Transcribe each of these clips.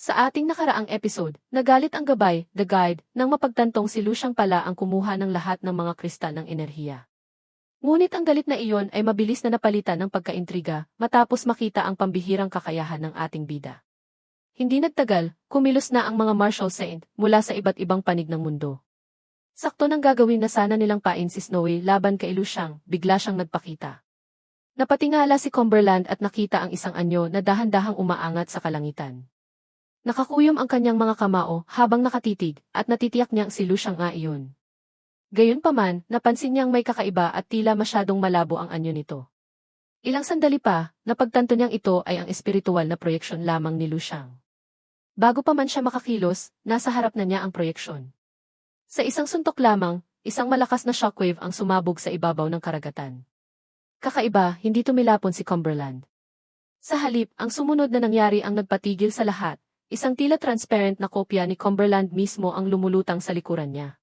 Sa ating nakaraang episode, nagalit ang gabay, the guide, nang mapagtantong si Luciang pala ang kumuha ng lahat ng mga kristal ng enerhiya. Ngunit ang galit na iyon ay mabilis na napalitan ng pagkaintriga matapos makita ang pambihirang kakayahan ng ating bida. Hindi nagtagal, kumilos na ang mga martial saint mula sa iba't ibang panig ng mundo. Sakto nang gagawin na sana nilang pain si Snowy laban kay Luciang, bigla siyang nagpakita. Napatingala si Cumberland at nakita ang isang anyo na dahan-dahang umaangat sa kalangitan. Nakakuyom ang kanyang mga kamao habang nakatitig at natitiyak niyang si Luciang nga iyon. Gayunpaman, napansin niyang may kakaiba at tila masyadong malabo ang anyo nito. Ilang sandali pa, napagtanto niyang ito ay ang espiritual na proyeksyon lamang ni Luciang. Bago pa man siya makakilos, nasa harap na niya ang proyeksyon. Sa isang suntok lamang, isang malakas na shockwave ang sumabog sa ibabaw ng karagatan. Kakaiba, hindi tumilapon si Cumberland. Sa halip, ang sumunod na nangyari ang nagpatigil sa lahat. Isang tila transparent na kopya ni Cumberland mismo ang lumulutang sa likuran niya.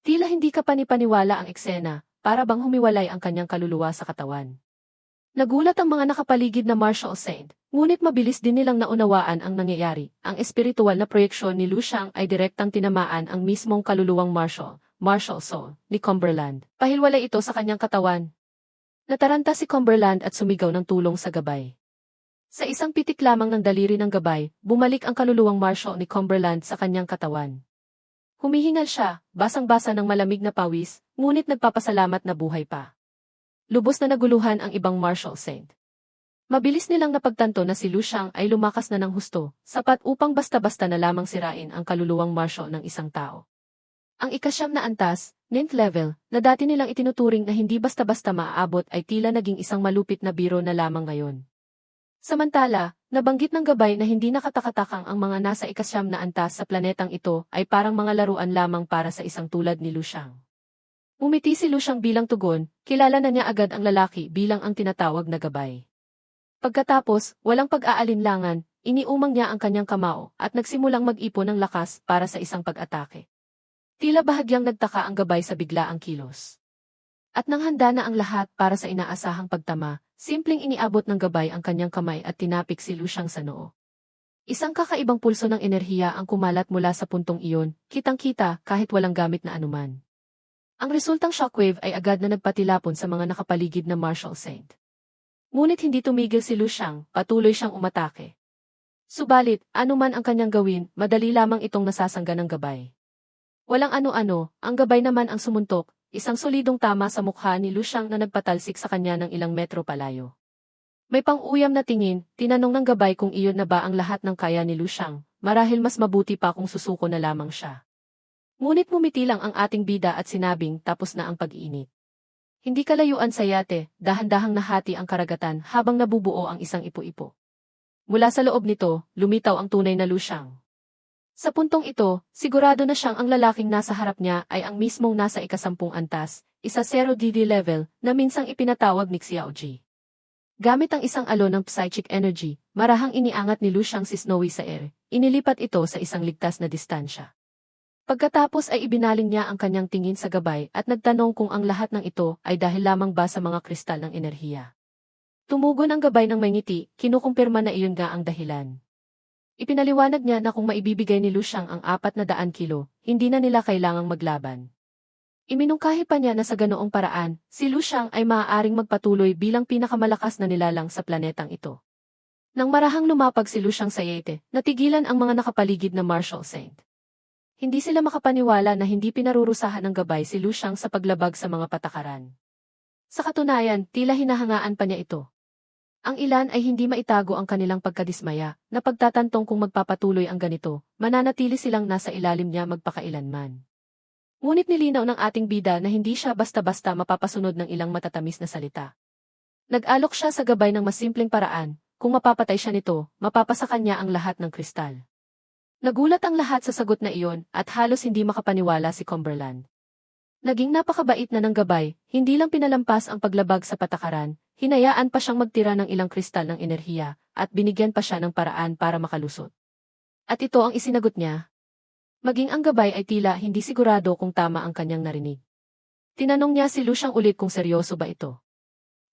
Tila hindi kapanipaniwala ang eksena, para bang humiwalay ang kanyang kaluluwa sa katawan. Nagulat ang mga nakapaligid na martial saint, ngunit mabilis din nilang naunawaan ang nangyayari. Ang espiritual na proyeksyon ni Luciang ay direktang tinamaan ang mismong kaluluwang martial soul, ni Cumberland. Pahilwalay ito sa kanyang katawan. Nataranta si Cumberland at sumigaw ng tulong sa gabay. Sa isang pitik lamang ng daliri ng gabay, bumalik ang kaluluwang martial ni Cumberland sa kanyang katawan. Humihingal siya, basang-basa ng malamig na pawis, ngunit nagpapasalamat na buhay pa. Lubos na naguluhan ang ibang martial saint. Mabilis nilang napagtanto na si Luciang ay lumakas na ng husto, sapat upang basta-basta na lamang sirain ang kaluluwang martial ng isang tao. Ang ikasyam na antas, 9th level, na dati nilang itinuturing na hindi basta-basta maaabot ay tila naging isang malupit na biro na lamang ngayon. Samantala, nabanggit ng gabay na hindi nakatakatakang ang mga nasa ikasyam na antas sa planetang ito ay parang mga laruan lamang para sa isang tulad ni Luciang. Umiti si Luciang bilang tugon, kilala na niya agad ang lalaki bilang ang tinatawag na gabay. Pagkatapos, walang pag-aalinlangan, iniumang niya ang kanyang kamao at nagsimulang mag-ipon ng lakas para sa isang pag-atake. Tila bahagyang nagtaka ang gabay sa biglaang kilos. At nang handa na ang lahat para sa inaasahang pagtama, simpleng iniabot ng gabay ang kanyang kamay at tinapik si Luciang sa noo. Isang kakaibang pulso ng enerhiya ang kumalat mula sa puntong iyon, kitang-kita kahit walang gamit na anuman. Ang resultang shockwave ay agad na nagpatilapon sa mga nakapaligid na martial saint. Ngunit hindi tumigil si Luciang, patuloy siyang umatake. Subalit, anuman ang kanyang gawin, madali lamang itong nasasangga ng gabay. Walang ano-ano, ang gabay naman ang sumuntok. Isang solidong tama sa mukha ni Luciang na nagpatalsik sa kanya ng ilang metro palayo. May pang-uyam na tingin, tinanong ng gabay kung iyon na ba ang lahat ng kaya ni Luciang, marahil mas mabuti pa kung susuko na lamang siya. Ngunit mumiti lang ang ating bida at sinabing tapos na ang pag-iinit. Hindi kalayuan sa yate, dahan-dahang nahati ang karagatan habang nabubuo ang isang ipo-ipo. Mula sa loob nito, lumitaw ang tunay na Luciang. Sa puntong ito, sigurado na siyang ang lalaking nasa harap niya ay ang mismong nasa ikasampung antas, isa 0 DD level, na minsang ipinatawag ni Xiaoji. Gamit ang isang alon ng psychic energy, marahang iniangat ni Luciang si Snowy sa air, inilipat ito sa isang ligtas na distansya. Pagkatapos ay ibinaling niya ang kanyang tingin sa gabay at nagtanong kung ang lahat ng ito ay dahil lamang ba sa mga kristal ng enerhiya. Tumugon ang gabay ng may ngiti, kinukumpirma na iyon nga ang dahilan. Ipinaliwanag niya na kung maibibigay ni Luciang ang 400 kilo, hindi na nila kailangang maglaban. Iminungkahi pa niya na sa ganoong paraan, si Luciang ay maaaring magpatuloy bilang pinakamalakas na nilalang sa planetang ito. Nang marahang lumapag si Luciang sa yate, natigilan ang mga nakapaligid na martial saint. Hindi sila makapaniwala na hindi pinarurusahan ng gabay si Luciang sa paglabag sa mga patakaran. Sa katunayan, tila hinahangaan pa niya ito. Ang ilan ay hindi maitago ang kanilang pagkadismaya, na pagtatantong kung magpapatuloy ang ganito, mananatili silang nasa ilalim niya magpakailanman. Ngunit nilinaw ng ating bida na hindi siya basta-basta mapapasunod ng ilang matatamis na salita. Nag-alok siya sa gabay ng mas simpleng paraan, kung mapapatay siya nito, mapapasa kanya ang lahat ng kristal. Nagulat ang lahat sa sagot na iyon at halos hindi makapaniwala si Cumberland. Naging napakabait na ng gabay, hindi lang pinalampas ang paglabag sa patakaran, hinayaan pa siyang magtira ng ilang kristal ng enerhiya, at binigyan pa siya ng paraan para makalusot. At ito ang isinagot niya. Maging ang gabay ay tila hindi sigurado kung tama ang kanyang narinig. Tinanong niya si Luciang ulit kung seryoso ba ito.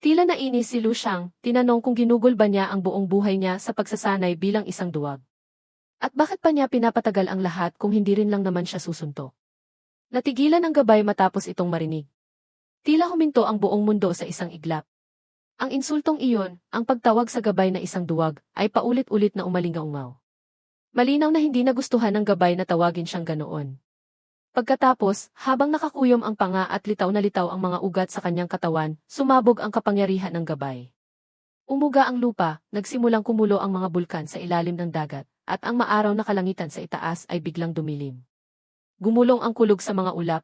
Tila nainis si Luciang, tinanong kung ginugol ba niya ang buong buhay niya sa pagsasanay bilang isang duwag. At bakit pa niya pinapatagal ang lahat kung hindi rin lang naman siya susuntok? Natigilan ang gabay matapos itong marinig. Tila huminto ang buong mundo sa isang iglap. Ang insultong iyon, ang pagtawag sa gabay na isang duwag, ay paulit-ulit na umalingaungaw. Malinaw na hindi nagustuhan ng gabay na tawagin siyang ganoon. Pagkatapos, habang nakakuyom ang panga at litaw na litaw ang mga ugat sa kanyang katawan, sumabog ang kapangyarihan ng gabay. Umuga ang lupa, nagsimulang kumulo ang mga bulkan sa ilalim ng dagat, at ang maaraw na kalangitan sa itaas ay biglang dumilim. Gumulong ang kulog sa mga ulap.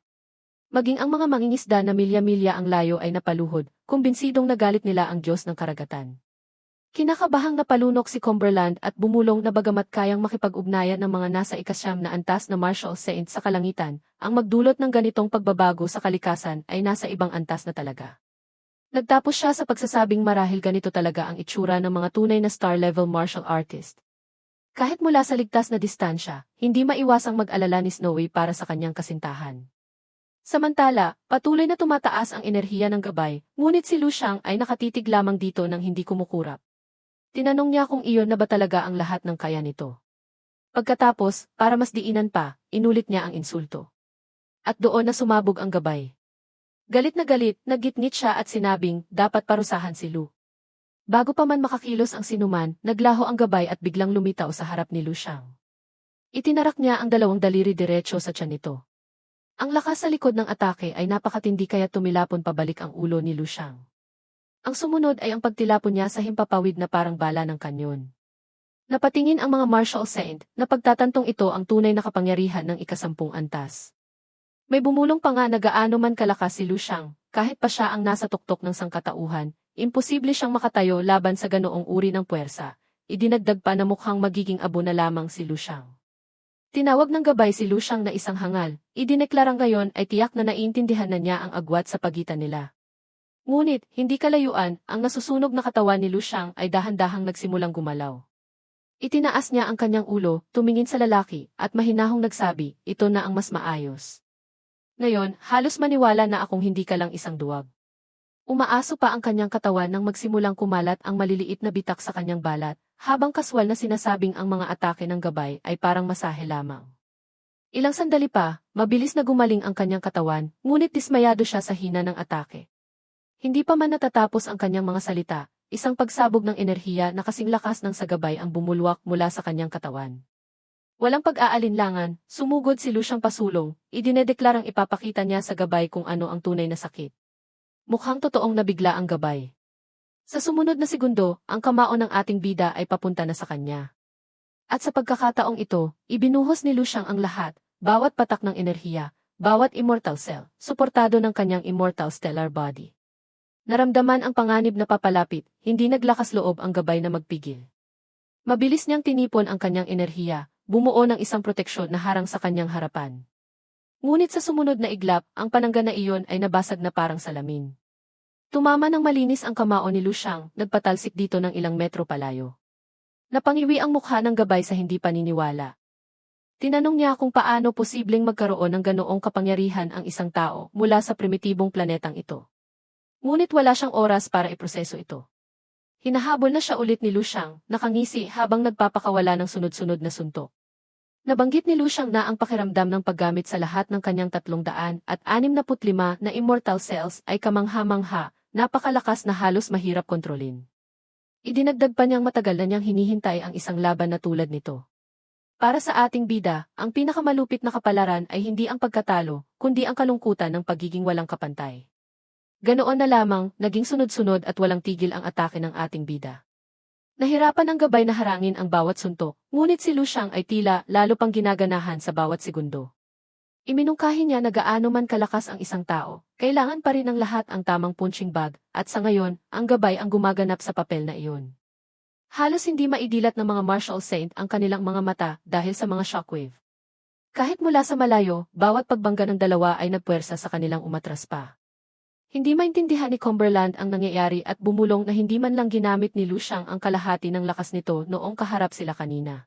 Maging ang mga mangingisda na milya-milya ang layo ay napaluhod, kumbinsidong nagalit nila ang Diyos ng karagatan. Kinakabahang napalunok si Cumberland at bumulong na bagamat kayang makipag-ugnayan ng mga nasa ikasyam na antas na Marshall Saint sa kalangitan, ang magdulot ng ganitong pagbabago sa kalikasan ay nasa ibang antas na talaga. Nagtapos siya sa pagsasabing marahil ganito talaga ang itsura ng mga tunay na star-level martial artist. Kahit mula sa ligtas na distansya, hindi maiwasang mag-alala ni Snowy para sa kanyang kasintahan. Samantala, patuloy na tumataas ang enerhiya ng gabay, ngunit si Lu Xiang ay nakatitig lamang dito nang hindi kumukurap. Tinanong niya kung iyon na ba talaga ang lahat ng kaya nito. Pagkatapos, para mas diinan pa, inulit niya ang insulto. At doon na sumabog ang gabay. Galit, naggitngit siya at sinabing, dapat parusahan si Lu. Bago pa man makakilos ang sinuman, naglaho ang gabay at biglang lumitaw sa harap ni Lu Xiang. Itinarak niya ang dalawang daliri diretso sa tiyan nito. Ang lakas sa likod ng atake ay napakatindi kaya tumilapon pabalik ang ulo ni Lu Xiang. Ang sumunod ay ang pagtilapon niya sa himpapawid na parang bala ng kanyon. Napatingin ang mga martial saint na pagtatantong ito ang tunay na kapangyarihan ng ikasampung antas. May bumulong pa nga na gaano man kalakas si Lu Xiang, kahit pa siya ang nasa tuktok ng sangkatauhan, imposible siyang makatayo laban sa ganoong uri ng puwersa. Idinagdag pa na mukhang magiging abo na lamang si Lu Xiang. Tinawag ng gabay si Lu Xiang na isang hangal, idineklarang ngayon ay tiyak na naiintindihan na niya ang agwat sa pagitan nila. Ngunit, hindi kalayuan, ang nasusunog na katawan ni Lu Xiang ay dahan-dahang nagsimulang gumalaw. Itinaas niya ang kanyang ulo, tumingin sa lalaki, at mahinahong nagsabi, ito na ang mas maayos. Ngayon, halos maniwala na akong hindi ka lang isang duwag. Umaaso pa ang kanyang katawan nang magsimulang kumalat ang maliliit na bitak sa kanyang balat, habang kaswal na sinasabing ang mga atake ng gabay ay parang masahe lamang. Ilang sandali pa, mabilis na gumaling ang kanyang katawan, ngunit dismayado siya sa hina ng atake. Hindi pa man natatapos ang kanyang mga salita, isang pagsabog ng enerhiya na kasing lakas ng sagabay ang bumulwak mula sa kanyang katawan. Walang pag-aalinlangan, sumugod si Lu Xiang pasulong, idinedeklarang ipapakita niya sa gabay kung ano ang tunay na sakit. Mukhang totoong nabigla ang gabay. Sa sumunod na segundo, ang kamao ng ating bida ay papunta na sa kanya. At sa pagkakataong ito, ibinuhos ni Lu Xiang ang lahat, bawat patak ng enerhiya, bawat immortal cell, suportado ng kanyang immortal stellar body. Naramdaman ang panganib na papalapit, hindi naglakas loob ang gabay na magpigil. Mabilis niyang tinipon ang kanyang enerhiya, bumuo ng isang proteksyon na harang sa kanyang harapan. Ngunit sa sumunod na iglap, ang panangga na iyon ay nabasag na parang salamin. Tumama ng malinis ang kamao ni Lu Xiang, nagpatalsik dito ng ilang metro palayo. Napangiwi ang mukha ng gabay sa hindi paniniwala. Tinanong niya kung paano posibleng magkaroon ng ganoong kapangyarihan ang isang tao mula sa primitibong planetang ito. Ngunit wala siyang oras para iproseso ito. Hinahabol na siya ulit ni Lu Xiang, nakangisi habang nagpapakawala ng sunod-sunod na suntok. Nabanggit ni Lu Xiang na ang pakiramdam ng paggamit sa lahat ng kanyang 365 na immortal cells ay kamangha-mangha, napakalakas na halos mahirap kontrolin. Idinagdag pa niyang matagal na niyang hinihintay ang isang laban na tulad nito. Para sa ating bida, ang pinakamalupit na kapalaran ay hindi ang pagkatalo, kundi ang kalungkutan ng pagiging walang kapantay. Ganoon na lamang, naging sunod-sunod at walang tigil ang atake ng ating bida. Nahirapan ang gabay na harangin ang bawat suntok, ngunit si Lu Xiang ay tila lalo pang ginaganahan sa bawat segundo. Iminungkahi niya na gaano man kalakas ang isang tao, kailangan pa rin ng lahat ang tamang punching bag, at sa ngayon, ang gabay ang gumaganap sa papel na iyon. Halos hindi maidilat ng mga martial saint ang kanilang mga mata dahil sa mga shockwave. Kahit mula sa malayo, bawat pagbangga ng dalawa ay nagpuwersa sa kanilang umatras pa. Hindi maintindihan ni Cumberland ang nangyayari at bumulong na hindi man lang ginamit ni Lu Xiang ang kalahati ng lakas nito noong kaharap sila kanina.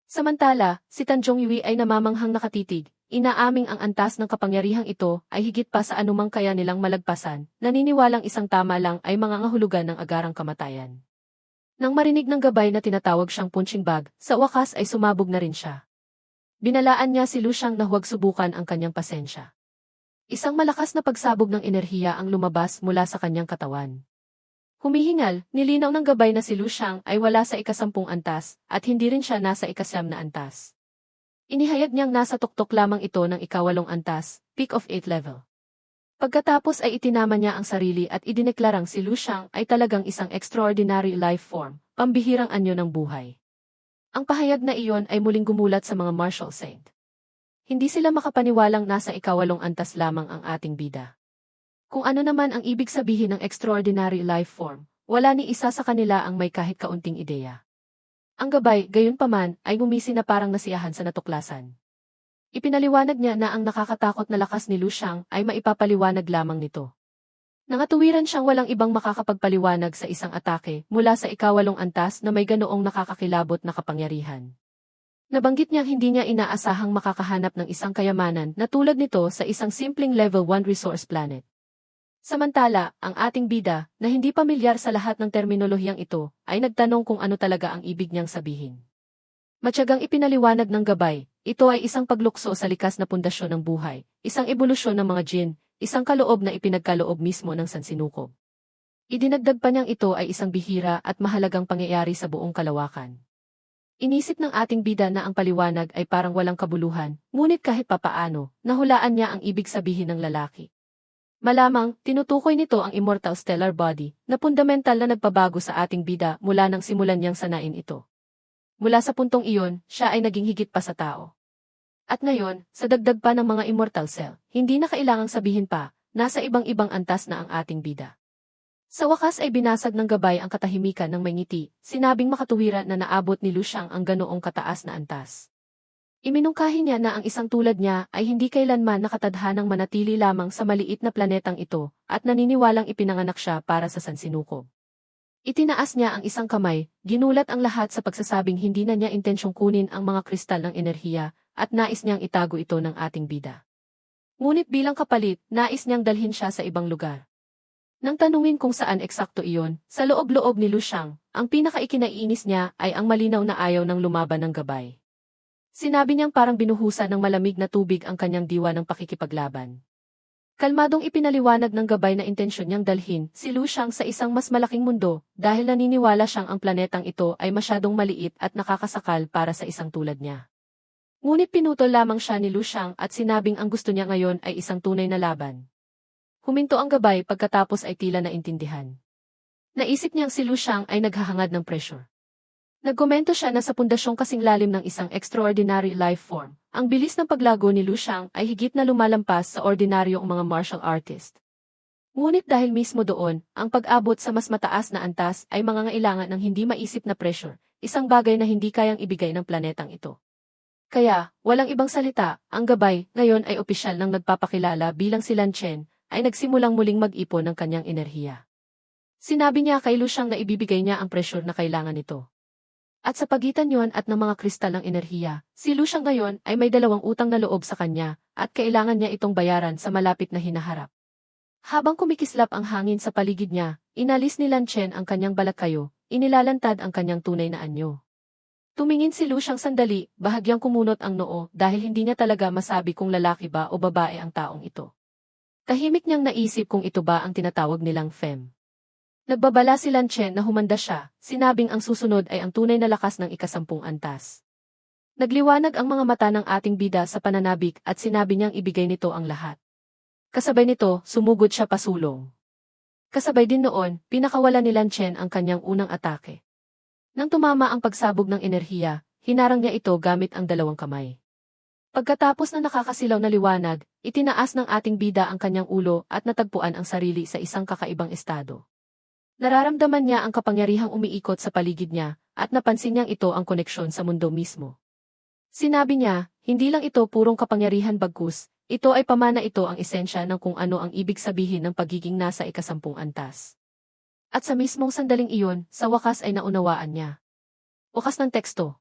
Samantala, si Tanjong Yui ay namamanghang nakatitig, inaaming ang antas ng kapangyarihang ito ay higit pa sa anumang kaya nilang malagpasan, naniniwalang isang tama lang ay mangangahulugan ng agarang kamatayan. Nang marinig ng gabay na tinatawag siyang punching bag, sa wakas ay sumabog na rin siya. Binalaan niya si Luciang na huwag subukan ang kanyang pasensya. Isang malakas na pagsabog ng enerhiya ang lumabas mula sa kanyang katawan. Humihingal, nilinaw ng gabay na si Luciang ay wala sa ika-10 antas at hindi rin siya nasa ika-9 na antas. Inihayag niyang nasa tuktok lamang ito ng ika-8 antas, peak of 8 level. Pagkatapos ay itinama niya ang sarili at idineklarang si Luciang ay talagang isang extraordinary life form, pambihirang anyo ng buhay. Ang pahayag na iyon ay muling gumulat sa mga martial saint. Hindi sila makapaniwalang nasa ika-8 antas lamang ang ating bida. Kung ano naman ang ibig sabihin ng extraordinary life form, wala ni isa sa kanila ang may kahit kaunting ideya. Ang gabay, gayunpaman, ay gumisi na parang nasiyahan sa natuklasan. Ipinaliwanag niya na ang nakakatakot na lakas ni Luciang ay maipapaliwanag lamang nito. Nangatuwiran siyang walang ibang makakapagpaliwanag sa isang atake mula sa ika-8 antas na may ganoong nakakakilabot na kapangyarihan. Nabanggit niyang hindi niya inaasahang makakahanap ng isang kayamanan na tulad nito sa isang simpleng level 1 resource planet. Samantala, ang ating bida, na hindi pamilyar sa lahat ng terminolohiyang ito, ay nagtanong kung ano talaga ang ibig niyang sabihin. Matyagang ipinaliwanag ng gabay, ito ay isang paglukso sa likas na pundasyon ng buhay, isang ebolusyon ng mga jin, isang kaloob na ipinagkaloob mismo ng sansinukob. Idinagdag pa niyang ito ay isang bihira at mahalagang pangyayari sa buong kalawakan. Inisip ng ating bida na ang paliwanag ay parang walang kabuluhan, ngunit kahit papaano, nahulaan niya ang ibig sabihin ng lalaki. Malamang, tinutukoy nito ang immortal stellar body, na fundamental na nagpabago sa ating bida mula nang simulan niyang sanain ito. Mula sa puntong iyon, siya ay naging higit pa sa tao. At ngayon, sa dagdag pa ng mga immortal cell, hindi na kailangang sabihin pa, nasa ibang-ibang antas na ang ating bida. Sa wakas ay binasag ng gabay ang katahimikan ng may ngiti, sinabing makatuwiran na naabot ni Luciang ang ganoong kataas na antas. Iminungkahi niya na ang isang tulad niya ay hindi kailanman nakatadhanang manatili lamang sa maliit na planetang ito, at naniniwalang ipinanganak siya para sa sansinukob. Itinaas niya ang isang kamay, ginulat ang lahat sa pagsasabing hindi na niya intensyong kunin ang mga kristal ng enerhiya, at nais niyang itago ito ng ating bida. Ngunit bilang kapalit, nais niyang dalhin siya sa ibang lugar. Nang tanungin kung saan eksakto iyon, sa loob-loob ni Luciang, ang pinakaikinaiinis niya ay ang malinaw na ayaw ng lumaban ng gabay. Sinabi niyang parang binuhusan ng malamig na tubig ang kanyang diwa ng pakikipaglaban. Kalmadong ipinaliwanag ng gabay na intensyon niyang dalhin si Luciang sa isang mas malaking mundo dahil naniniwala siyang ang planetang ito ay masyadong maliit at nakakasakal para sa isang tulad niya. Ngunit pinutol lamang siya ni Luciang at sinabing ang gusto niya ngayon ay isang tunay na laban. Huminto ang gabay pagkatapos ay tila naintindihan. Naisip niyang si Luciang ay naghahangad ng pressure. Nagkomento siya na sa pundasyong kasing lalim ng isang extraordinary life form, ang bilis ng paglago ni Luciang ay higit na lumalampas sa ordinaryong mga martial artist. Ngunit dahil mismo doon, ang pag-abot sa mas mataas na antas ay mangangailangan ng hindi maisip na pressure, isang bagay na hindi kayang ibigay ng planetang ito. Kaya, walang ibang salita, ang gabay, ngayon ay opisyal nang nagpapakilala bilang si Lan Chen, ay nagsimulang muling mag-ipon ng kanyang enerhiya. Sinabi niya kay Luciang na ibibigay niya ang pressure na kailangan nito. At sa pagitan yon at ng mga kristal ng enerhiya, si Luciang ngayon ay may 2 utang na loob sa kanya, at kailangan niya itong bayaran sa malapit na hinaharap. Habang kumikislap ang hangin sa paligid niya, inalis ni Lan Chen ang kanyang balakayo, inilalantad ang kanyang tunay na anyo. Tumingin si Luciang sandali, bahagyang kumunot ang noo dahil hindi niya talaga masabi kung lalaki ba o babae ang taong ito. Tahimik niyang naisip kung ito ba ang tinatawag nilang femme. Nagbabala si Lan Chen na humanda siya, sinabing ang susunod ay ang tunay na lakas ng ika-10 antas. Nagliwanag ang mga mata ng ating bida sa pananabik at sinabi niyang ibigay nito ang lahat. Kasabay nito, sumugod siya pasulong. Kasabay din noon, pinakawala ni Lan Chen ang kanyang unang atake. Nang tumama ang pagsabog ng enerhiya, hinarang niya ito gamit ang 2 kamay. Pagkatapos ng nakakasilaw na liwanag, itinaas ng ating bida ang kanyang ulo at natagpuan ang sarili sa isang kakaibang estado. Nararamdaman niya ang kapangyarihang umiikot sa paligid niya, at napansin niyang ito ang koneksyon sa mundo mismo. Sinabi niya, hindi lang ito purong kapangyarihan bagkus, ito ay pamana ito ang esensya ng kung ano ang ibig sabihin ng pagiging nasa ika-10 antas. At sa mismong sandaling iyon, sa wakas ay naunawaan niya. Wakas ng teksto.